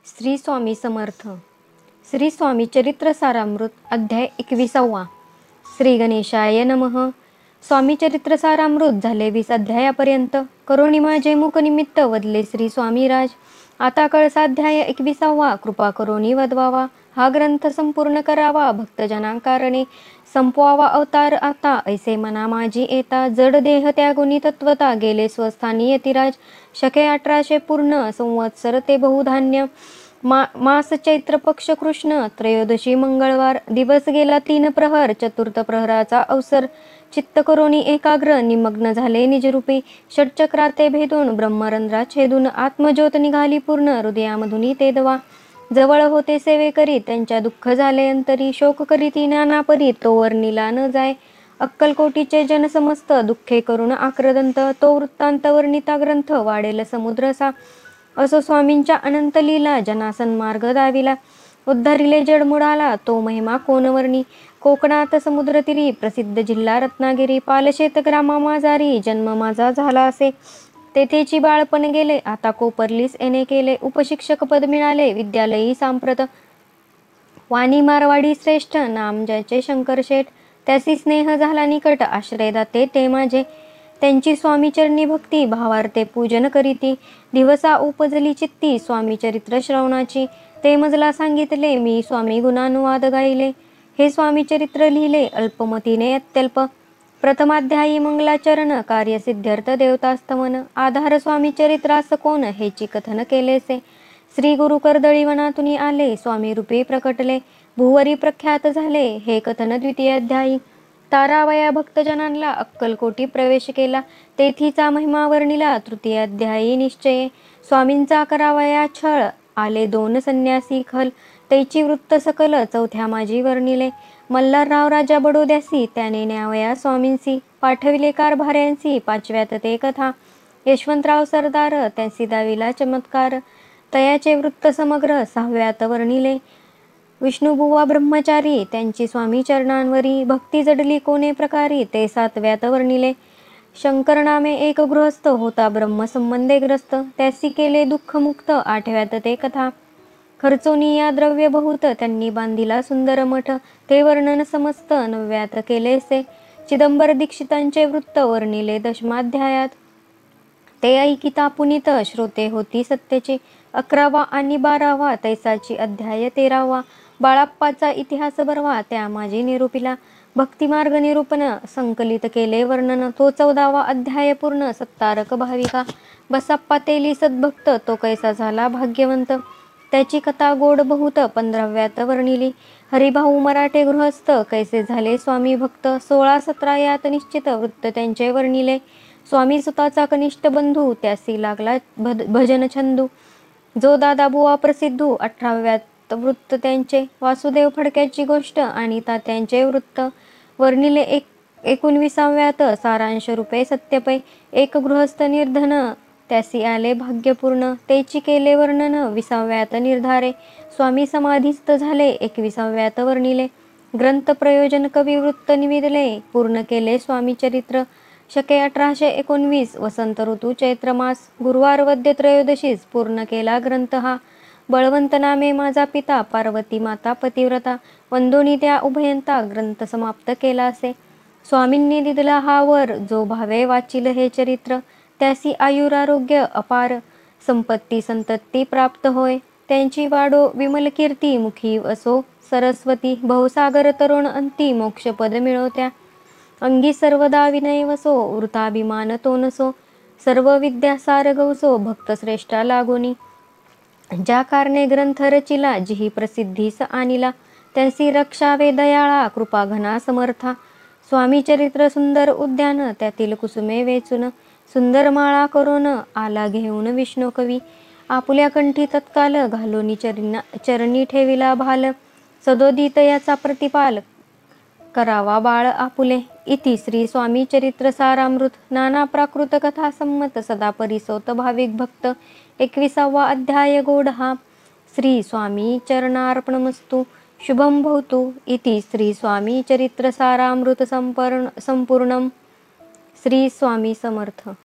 श्री स्वामी समर्थ. श्री स्वामी चरित्र सारामृत अध्याय 21. श्री गणेशाय नमः. स्वामी चरित्र सारामृत झाले 20 अध्यायापर्यंत. करोनी माझे मुख निमित्त वदले श्री स्वामीराज. आता कळसाध्याय 21. कृपा करोनी वदवावा. हा ग्रंथ संपूर्ण करावा भक्तजनांकारणे. संपवावा अवतार आता ऐसे मना माझी येता. जड देह त्यागुनी तत्वता गेले स्वस्थानी यतिराज. शके 1800 पूर्ण संवत्सर ते बहुधान्य. मास चैत्र पक्ष कृष्ण त्रयोदशी मंगळवार. दिवस गेला 3 प्रहर. चतुर्थ प्रहराचा अवसर. चित्त करोनी एकाग्र निमग्न झाले निजरूपी. षटचक्राते भेदून ब्रह्मरंध्रात छेदून आत्मज्योत निघाली पूर्ण हृदयामधुनी ते दवा. जवळ होते सेवे करी त्यांच्या दुःख झाले अंतरी. शोक करीती नानापरी तो वर्णिला न जाय. अक्कलकोटीचे जन समस्त दुःखे करुण आक्रदंत. तो वृत्तांत वर्णिता ग्रंथ वाढेल समुद्रसा. असो स्वामींच्या अनंत लीला जना सन्मार्ग दाविला. उद्धारिले जडमुडाला तो महिमा कोण वर्णी. कोकणात समुद्रतीरी प्रसिद्ध जिल्हा रत्नागिरी. पालशेत ग्रामा माझारी जन्म माझा झाला असे. तेथेची बाळपण गेले आता कोपरलीस येणे केले. उपशिक्षक पद मिळाले विद्यालयी सांप्रत. वाणी मारवाडी श्रेष्ठ नाम ज्याचे शंकरशेठ. त्यासी स्नेह झाला निकट आश्रयदाते ते माझे. त्यांची स्वामीचरणी भक्ती भावार्थे पूजन करीती. दिवसा उपजली चित्ती स्वामी चरित्र श्रवणाची. ते मजला सांगितले मी स्वामी गुणानुवाद गायले. हे स्वामी चरित्र लिहिले अल्पमतीने अत्यल्प. प्रथमाध्यायी मंगलाचरण कार्य सिद्ध्यर्थ देवतास्तवन. आधार स्वामी चरित्रास कोण हेची कथन केलेसे. श्री गुरु कर्दळीवनातुनी आले स्वामी रूपी प्रकटले. भुवरी प्रख्यात झाले हे कथन द्वितीय अध्यायी. तारावया भक्तजनांना अक्कलकोटी प्रवेश केला. तेथीचा महिमा वर्णिला तृतीय अध्यायी निश्चये. स्वामींचा करावया छळ आले 2 संन्यासी खल. तैची वृत्त सकल चौथ्या माझी वर्णिले. मल्हारराव राजा बडोद्यासी त्याने न्यावया स्वामींसी. पाठविले कारभाऱ्यांसी 5व्यात ते कथा. यशवंतराव सरदार त्यांसी दाविला चमत्कार. तयाचे वृत्त समग्र 6व्यात वर्णिले. विष्णुबुवा ब्रह्मचारी त्यांची स्वामी चरणांवरी. भक्ती जडली कोणे प्रकारी ते 7व्यात वर्णिले. शंकर नामे एक गृहस्थ होता ब्रह्मसंबंधे ग्रस्त. त्यासी केले दुःख मुक्त 8व्यात ते कथा. खर्चोनी या द्रव्य बहुत त्यांनी बांधिला सुंदर मठ. ते वर्णन समस्त 9व्यात केलेसे. चिदंबर दीक्षितांचे वृत्त वर्णिले 10माध्यायात. ते ऐकिता पुनीत श्रोते होती सत्याची. 11वा आणि 12वा तैसाची अध्याय 13वा. बाळाप्पाचा इतिहास बरवा त्या माझी निरूपिला. भक्तिमार्ग निरूपण संकलित केले वर्णन. तो 14वा अध्याय पूर्ण. सत्तारक भाविका बसाप्पा तेली सद्भक्त तो कैसा झाला भाग्यवंत. त्याची कथा गोड बहुत 15व्यात वर्णिली. हरिभाऊ मराठे गृहस्थ कैसे झाले स्वामी भक्त. 16-17 यात निश्चित वृत्त त्यांचे वर्णिले. स्वामी सुताचा कनिष्ठ बंधू त्यासी लागला भजन छंदू. जो दादाबुवा प्रसिद्धू 18व्यात वृत्त त्यांचे. वासुदेव फडक्याची गोष्ट आणि तात्यांचे वृत्त वर्णिले 19व्यात. सारांश रूपे सत्यपै. एक गृहस्थ निर्धन त्यासी आले भाग्यपूर्ण. तेची केले वर्णन 20व्यात निर्धारे. स्वामी समाधीस्थ झाले 21व्यात वर्णिले. ग्रंथ प्रयोजन कवी वृत्त निविदले पूर्ण केले स्वामी चरित्र. शके 1819 वसंत ऋतू चैत्र मास. गुरुवार वद्य त्रयोदशीस पूर्ण केला ग्रंथ हा. बळवंत नामे माझा पिता पार्वती माता पतिव्रता. वंदोनी त्या उभयंता ग्रंथ समाप्त केला असे. स्वामींनी दिदला हा वर जो भावे वाचिल हे चरित्र. त्यासी आयुरारोग्य अपार संपत्ती संतती प्राप्त होय. त्यांची वाडो विमल कीर्ती मुखी असो सरस्वती. बहुसागर तरुण अंती मोक्षपद मिळवत्या. अंगी सर्वदा विनय वसो वृथाभिमान तो नसो. सर्व विद्या सार गवसो भक्त श्रेष्ठा लागोनी. ज्या कारणे ग्रंथ रचिला जिही प्रसिद्धीस आणिला. त्यांसी रक्षावे दयाळा कृपा घना समर्था. स्वामी चरित्र सुंदर उद्यान त्यातील कुसुमे वेचून. सुंदर माळा करून आला घेऊन विष्णू कवी. आपुल्या कंठी तत्काल घालोनी चरणी ठेविला भाल. सदोदित याचा प्रतिपाल करावा बाळ आपुले. इति श्री स्वामी चरित्र सारामृत. नाना प्राकृत कथा संमत सदा परिसोत भाविक भक्त. 21वा अध्याय गोड हा. श्री स्वामी चरणार्पणमस्तु. शुभम भवतु. इति श्री स्वामी चरित्र सारामृत संपूर्णम. श्री स्वामी समर्थ.